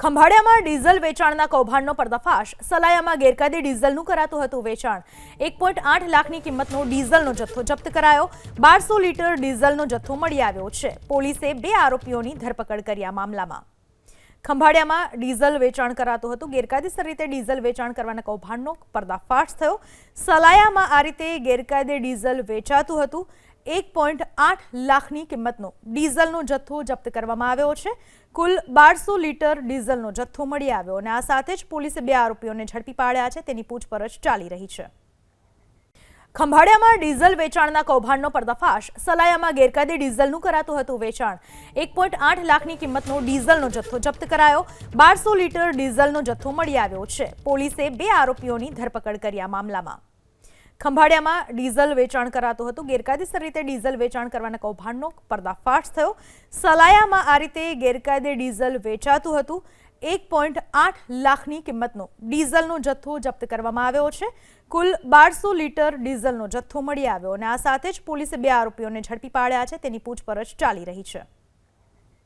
ખંભાળિયામાં diesel વેચાણના કૌભાંડનો પર્દાફાશ। સલાયામાં ગેરકાયદે ડીઝલનું કરાતું હતું વેચાણ। 1.8 લાખની કિંમતનો ડીઝલનો જથ્થો જપ્ત કરાયો। 1200 લીટર ડીઝલનો જથ્થો મળી આવ્યો છે। પોલીસે 2 આરોપીઓની ધરપકડ કરી આ મામલામાં। ખંભાળિયામાં ડીઝલ વેચાણ કરાતું હતું। ગેરકાયદેસર રીતે ડીઝલ વેચાણ કરવાના કૌભાંડનો પર્દાફાશ થયો। સલાયામાં આ રીતે ગેરકાયદે ડીઝલ વેચાતું હતું। 1.8 લાખની કિંમતનો ડીઝલનો જથ્થો જપ્ત કરવામાં આવ્યો છે। કુલ 1200 લીટર ડીઝલનો જથ્થો મળી આવ્યો અને આ સાથે જ પોલીસે 2 આરોપીઓને ઝડપી પાડ્યા છે। તેની પૂછપરછ ચાલી રહી છે। ખંભાળિયામાં ડીઝલ વેચાણના કૌભાંડનો પર્દાફાશ। સલાયામાં ગેરકાયદે ડીઝલનું કરાતું હતું વેચાણ। 1.8 લાખની કિંમતનો ડીઝલનો જથ્થો જપ્ત કરાયો। 1200 લીટર ડીઝલનો જથ્થો મળી આવ્યો છે। પોલીસે 2 આરોપીઓની ધરપકડ કરી આ મામલામાં। ખંભાળિયામાં ડીઝલ વેચાણ કરાતું હતું। ગેરકાયદેસર રીતે ડીઝલ વેચાણ કરવાના કૌભાંડનો પર્દાફાશ થયો। સલાયામાં આ રીતે ગેરકાયદે ડીઝલ વેચાતું હતું। 1.8 લાખની કિંમતનો ડીઝલનો જથ્થો જપ્ત કરવામાં આવ્યો છે। કુલ 1200 લીટર ડીઝલનો જથ્થો મળી આવ્યો અને આ સાથે જ પોલીસે 2 આરોપીઓને ઝડપી પાડ્યા છે। તેની પૂછપરછ ચાલી રહી છે।